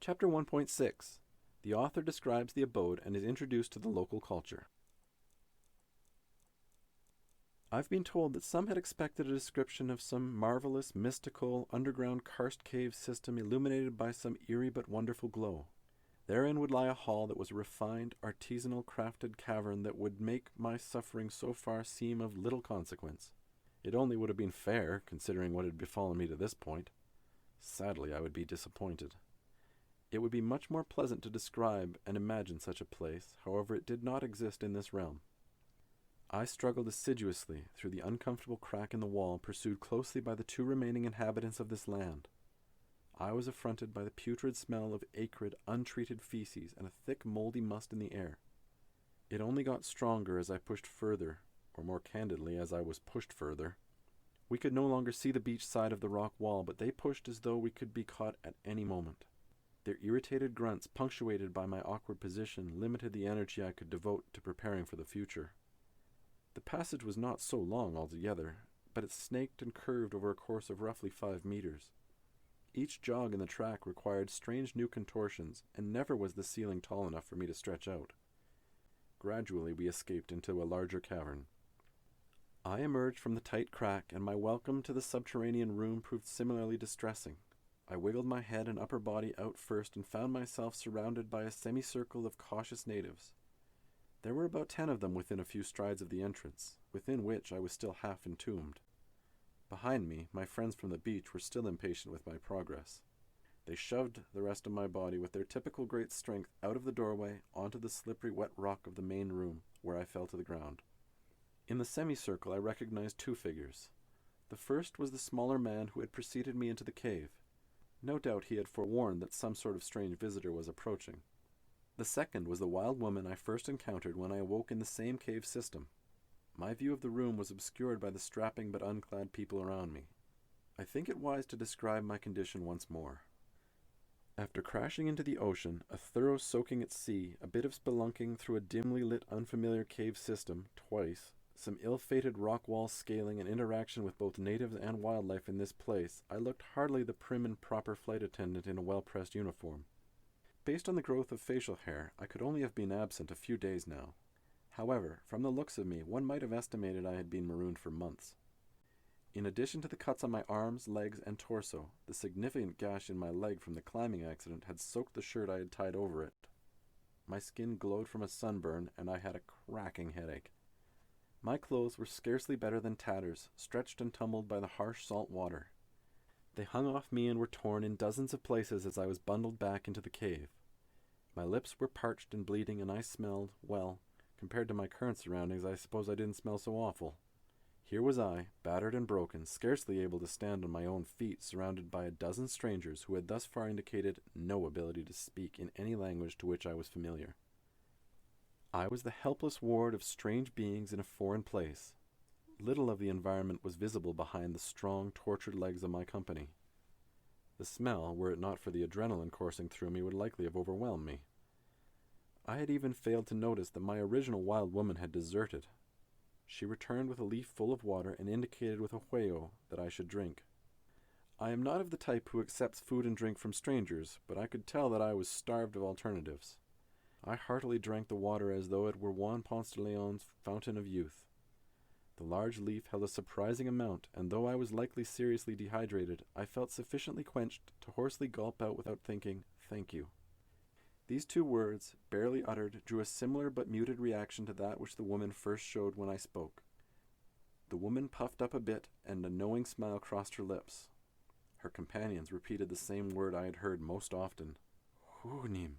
Chapter 1.6. The author describes the abode and is introduced to the local culture. I've been told that some had expected a description of some marvelous, mystical, underground karst cave system illuminated by some eerie but wonderful glow. Therein would lie a hall that was a refined, artisanal crafted cavern that would make my suffering so far seem of little consequence. It only would have been fair, considering what had befallen me to this point. Sadly, I would be disappointed. It would be much more pleasant to describe and imagine such a place, however it did not exist in this realm. I struggled assiduously through the uncomfortable crack in the wall, pursued closely by the two remaining inhabitants of this land. I was affronted by the putrid smell of acrid, untreated feces and a thick, moldy must in the air. It only got stronger as I pushed further, or more candidly, as I was pushed further. We could no longer see the beach side of the rock wall, but they pushed as though we could be caught at any moment. Their irritated grunts, punctuated by my awkward position, limited the energy I could devote to preparing for the future. The passage was not so long altogether, but it snaked and curved over a course of roughly 5 meters. Each jog in the track required strange new contortions, and never was the ceiling tall enough for me to stretch out. Gradually we escaped into a larger cavern. I emerged from the tight crack, and my welcome to the subterranean room proved similarly distressing. I wiggled my head and upper body out first and found myself surrounded by a semicircle of cautious natives. There were about 10 of them within a few strides of the entrance, within which I was still half entombed. Behind me, my friends from the beach were still impatient with my progress. They shoved the rest of my body with their typical great strength out of the doorway onto the slippery wet rock of the main room, where I fell to the ground. In the semicircle I recognized 2 figures. The first was the smaller man who had preceded me into the cave. No doubt he had forewarned that some sort of strange visitor was approaching. The second was the wild woman I first encountered when I awoke in the same cave system. My view of the room was obscured by the strapping but unclad people around me. I think it wise to describe my condition once more. After crashing into the ocean, a thorough soaking at sea, a bit of spelunking through a dimly lit unfamiliar cave system, twice, some ill-fated rock wall scaling and interaction with both natives and wildlife in this place, I looked hardly the prim and proper flight attendant in a well-pressed uniform. Based on the growth of facial hair, I could only have been absent a few days now. However, from the looks of me, one might have estimated I had been marooned for months. In addition to the cuts on my arms, legs, and torso, the significant gash in my leg from the climbing accident had soaked the shirt I had tied over it. My skin glowed from a sunburn, and I had a cracking headache. My clothes were scarcely better than tatters, stretched and tumbled by the harsh salt water. They hung off me and were torn in dozens of places as I was bundled back into the cave. My lips were parched and bleeding, and I smelled, well, compared to my current surroundings, I suppose I didn't smell so awful. Here was I, battered and broken, scarcely able to stand on my own feet, surrounded by a dozen strangers who had thus far indicated no ability to speak in any language to which I was familiar. I was the helpless ward of strange beings in a foreign place. Little of the environment was visible behind the strong, tortured legs of my company. The smell, were it not for the adrenaline coursing through me, would likely have overwhelmed me. I had even failed to notice that my original wild woman had deserted. She returned with a leaf full of water and indicated with a hueyo that I should drink. I am not of the type who accepts food and drink from strangers, but I could tell that I was starved of alternatives. I heartily drank the water as though it were Juan Ponce de Leon's fountain of youth. The large leaf held a surprising amount, and though I was likely seriously dehydrated, I felt sufficiently quenched to hoarsely gulp out without thinking, "Thank you." These 2 words, barely uttered, drew a similar but muted reaction to that which the woman first showed when I spoke. The woman puffed up a bit, and a knowing smile crossed her lips. Her companions repeated the same word I had heard most often, "Hoonim."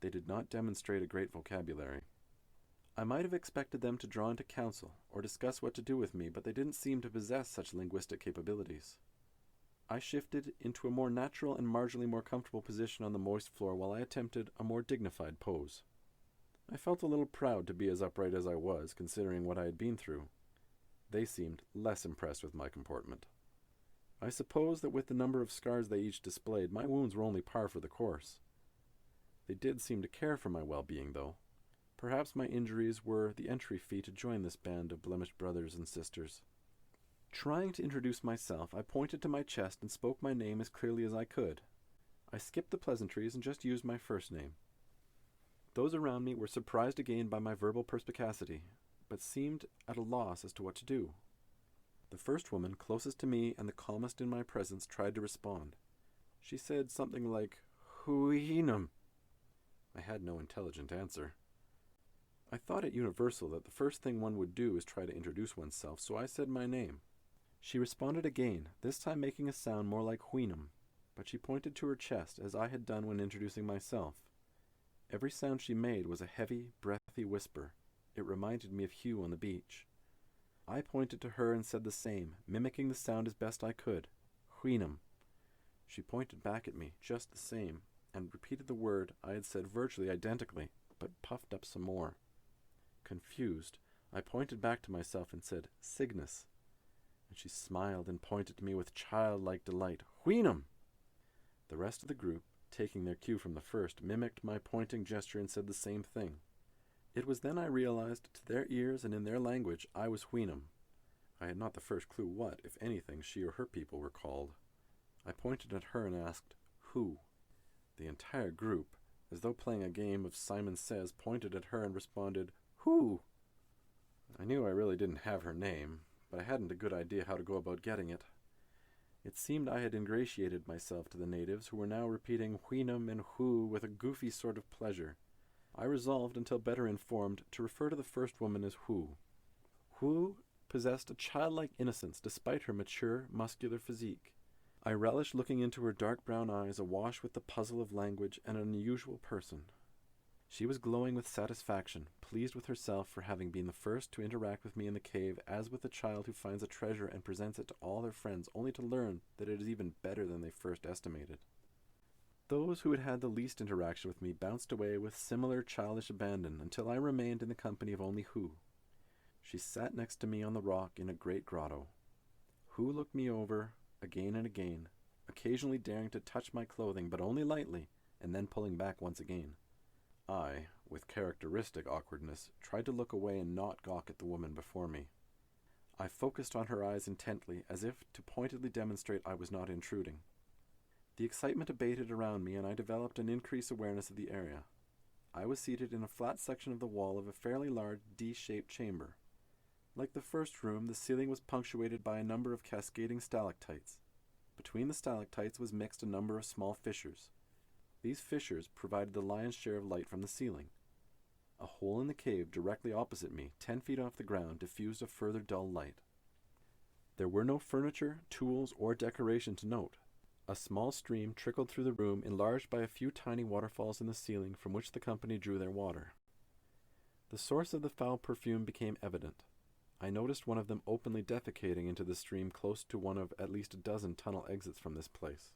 They did not demonstrate a great vocabulary. I might have expected them to draw into counsel, or discuss what to do with me, but they didn't seem to possess such linguistic capabilities. I shifted into a more natural and marginally more comfortable position on the moist floor while I attempted a more dignified pose. I felt a little proud to be as upright as I was, considering what I had been through. They seemed less impressed with my comportment. I suppose that with the number of scars they each displayed, my wounds were only par for the course. They did seem to care for my well-being, though. Perhaps my injuries were the entry fee to join this band of blemished brothers and sisters. Trying to introduce myself, I pointed to my chest and spoke my name as clearly as I could. I skipped the pleasantries and just used my first name. Those around me were surprised again by my verbal perspicacity, but seemed at a loss as to what to do. The first woman, closest to me and the calmest in my presence, tried to respond. She said something like, "Huinum." I had no intelligent answer. I thought it universal that the first thing one would do is try to introduce oneself, so I said my name. She responded again, this time making a sound more like Huinum, but she pointed to her chest as I had done when introducing myself. Every sound she made was a heavy, breathy whisper. It reminded me of Hugh on the beach. I pointed to her and said the same, mimicking the sound as best I could. Huinum. She pointed back at me, just the same, and repeated the word I had said virtually identically, but puffed up some more. Confused, I pointed back to myself and said, Cygnus. And she smiled and pointed to me with childlike delight. Huinum! The rest of the group, taking their cue from the first, mimicked my pointing gesture and said the same thing. It was then I realized, to their ears and in their language, I was Huinum. I had not the first clue what, if anything, she or her people were called. I pointed at her and asked, Who? The entire group, as though playing a game of Simon Says, pointed at her and responded, Who? I knew I really didn't have her name, but I hadn't a good idea how to go about getting it. It seemed I had ingratiated myself to the natives, who were now repeating Huinum and Hu with a goofy sort of pleasure. I resolved, until better informed, to refer to the first woman as Hu. Hu possessed a childlike innocence despite her mature, muscular physique. I relished looking into her dark brown eyes awash with the puzzle of language and an unusual person. She was glowing with satisfaction, pleased with herself for having been the first to interact with me in the cave, as with a child who finds a treasure and presents it to all their friends, only to learn that it is even better than they first estimated. Those who had had the least interaction with me bounced away with similar childish abandon until I remained in the company of only Hu. She sat next to me on the rock in a great grotto. Hu looked me over again and again, occasionally daring to touch my clothing, but only lightly, and then pulling back once again. I, with characteristic awkwardness, tried to look away and not gawk at the woman before me. I focused on her eyes intently, as if to pointedly demonstrate I was not intruding. The excitement abated around me, and I developed an increased awareness of the area. I was seated in a flat section of the wall of a fairly large D-shaped chamber. Like the first room, the ceiling was punctuated by a number of cascading stalactites. Between the stalactites was mixed a number of small fissures. These fissures provided the lion's share of light from the ceiling. A hole in the cave directly opposite me, 10 feet off the ground, diffused a further dull light. There were no furniture, tools, or decoration to note. A small stream trickled through the room, enlarged by a few tiny waterfalls in the ceiling from which the company drew their water. The source of the foul perfume became evident. I noticed one of them openly defecating into the stream close to one of at least a dozen tunnel exits from this place.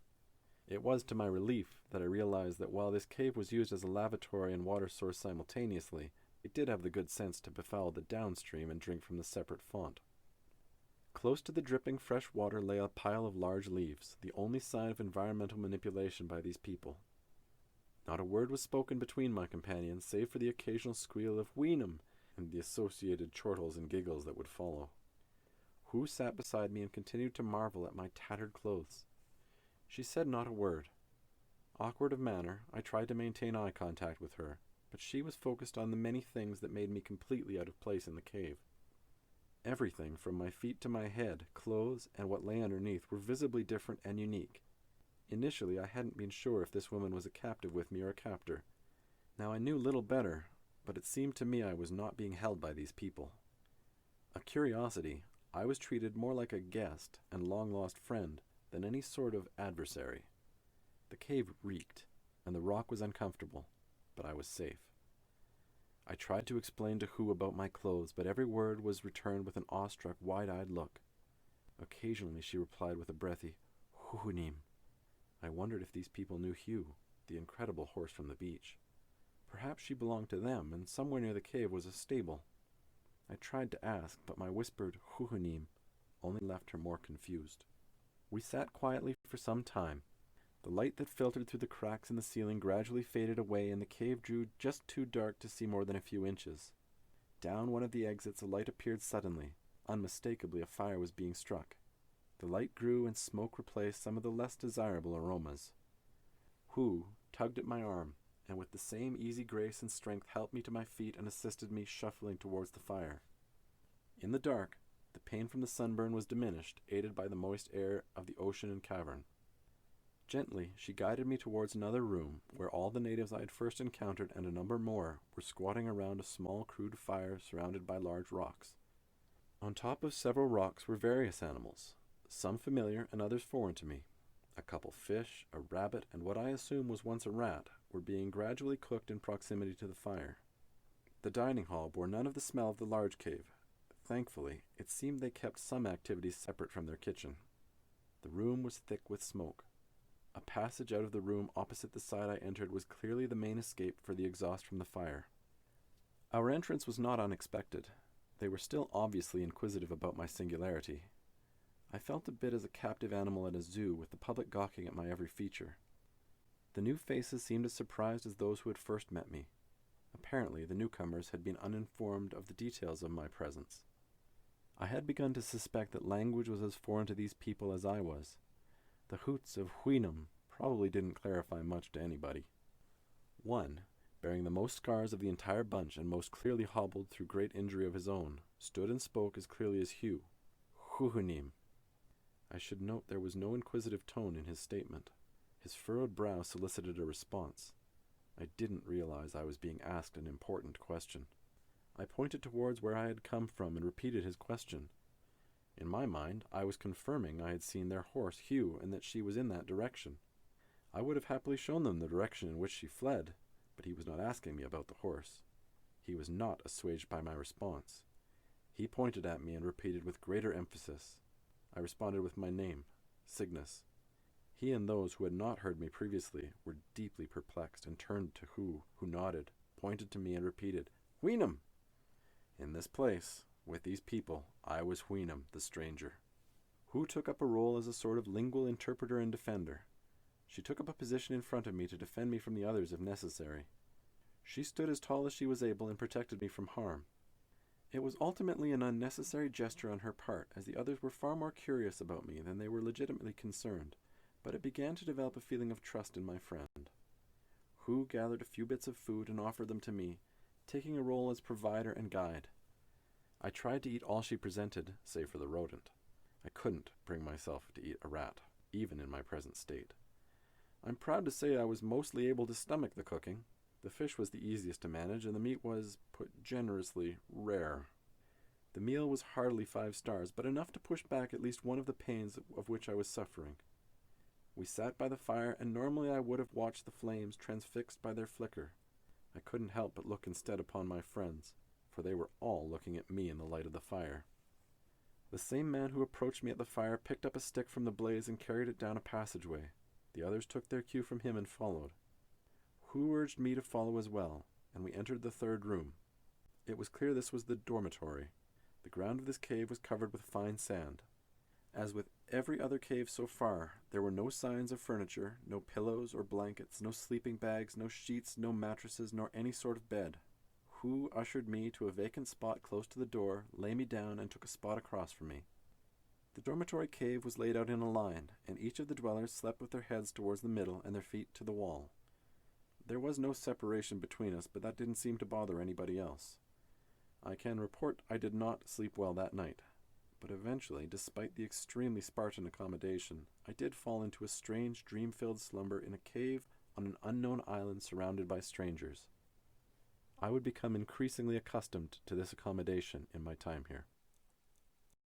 It was to my relief that I realized that while this cave was used as a lavatory and water source simultaneously, it did have the good sense to befoul the downstream and drink from the separate font. Close to the dripping fresh water lay a pile of large leaves, the only sign of environmental manipulation by these people. Not a word was spoken between my companions, save for the occasional squeal of Huinum and the associated chortles and giggles that would follow. Hu sat beside me and continued to marvel at my tattered clothes. She said not a word. Awkward of manner, I tried to maintain eye contact with her, but she was focused on the many things that made me completely out of place in the cave. Everything from my feet to my head, clothes, and what lay underneath were visibly different and unique. Initially, I hadn't been sure if this woman was a captive with me or a captor. Now I knew little better, but it seemed to me I was not being held by these people. A curiosity, I was treated more like a guest and long-lost friend than any sort of adversary. The cave reeked, and the rock was uncomfortable, but I was safe. I tried to explain to Hu about my clothes, but every word was returned with an awestruck, wide-eyed look. Occasionally she replied with a breathy, Huhunim. I wondered if these people knew Hugh, the incredible horse from the beach. Perhaps she belonged to them, and somewhere near the cave was a stable. I tried to ask, but my whispered Huhunim only left her more confused. We sat quietly for some time. The light that filtered through the cracks in the ceiling gradually faded away, and the cave drew just too dark to see more than a few inches. Down one of the exits a light appeared suddenly. Unmistakably a fire was being struck. The light grew, and smoke replaced some of the less desirable aromas. Hu tugged at my arm, and with the same easy grace and strength helped me to my feet and assisted me shuffling towards the fire. In the dark, the pain from the sunburn was diminished, aided by the moist air of the ocean and cavern. Gently, she guided me towards another room, where all the natives I had first encountered and a number more were squatting around a small crude fire surrounded by large rocks. On top of several rocks were various animals, some familiar and others foreign to me. A couple fish, a rabbit, and what I assume was once a rat were being gradually cooked in proximity to the fire. The dining hall bore none of the smell of the large cave. Thankfully, it seemed they kept some activities separate from their kitchen. The room was thick with smoke. A passage out of the room opposite the side I entered was clearly the main escape for the exhaust from the fire. Our entrance was not unexpected. They were still obviously inquisitive about my singularity. I felt a bit as a captive animal at a zoo, with the public gawking at my every feature. The new faces seemed as surprised as those who had first met me. Apparently, the newcomers had been uninformed of the details of my presence. I had begun to suspect that language was as foreign to these people as I was. The hoots of Huinum probably didn't clarify much to anybody. One, bearing the most scars of the entire bunch and most clearly hobbled through great injury of his own, stood and spoke as clearly as Hugh. Huhunim. I should note there was no inquisitive tone in his statement. His furrowed brow solicited a response. I didn't realize I was being asked an important question. I pointed towards where I had come from and repeated his question. In my mind, I was confirming I had seen their horse, Hugh, and that she was in that direction. I would have happily shown them the direction in which she fled, but he was not asking me about the horse. He was not assuaged by my response. He pointed at me and repeated with greater emphasis. I responded with my name, Cygnus. He and those who had not heard me previously were deeply perplexed and turned to who nodded, pointed to me and repeated, Huinum! In this place, with these people, I was Huinum, the stranger. Hu took up a role as a sort of lingual interpreter and defender. She took up a position in front of me to defend me from the others if necessary. She stood as tall as she was able and protected me from harm. It was ultimately an unnecessary gesture on her part, as the others were far more curious about me than they were legitimately concerned, but it began to develop a feeling of trust in my friend. Hu gathered a few bits of food and offered them to me, taking a role as provider and guide. I tried to eat all she presented, save for the rodent. I couldn't bring myself to eat a rat, even in my present state. I'm proud to say I was mostly able to stomach the cooking. The fish was the easiest to manage, and the meat was, put generously, rare. The meal was hardly 5 stars, but enough to push back at least one of the pains of which I was suffering. We sat by the fire, and normally I would have watched the flames, transfixed by their flicker. I couldn't help but look instead upon my friends, for they were all looking at me in the light of the fire. The same man who approached me at the fire picked up a stick from the blaze and carried it down a passageway. The others took their cue from him and followed. Hu urged me to follow as well, and we entered the third room. It was clear this was the dormitory. The ground of this cave was covered with fine sand. As with every other cave so far, there were no signs of furniture, no pillows or blankets, no sleeping bags, no sheets, no mattresses, nor any sort of bed. Hu ushered me to a vacant spot close to the door, lay me down, and took a spot across from me. The dormitory cave was laid out in a line, and each of the dwellers slept with their heads towards the middle and their feet to the wall. There was no separation between us, but that didn't seem to bother anybody else. I can report I did not sleep well that night, but eventually, despite the extremely Spartan accommodation, I did fall into a strange, dream-filled slumber in a cave on an unknown island surrounded by strangers. I would become increasingly accustomed to this accommodation in my time here.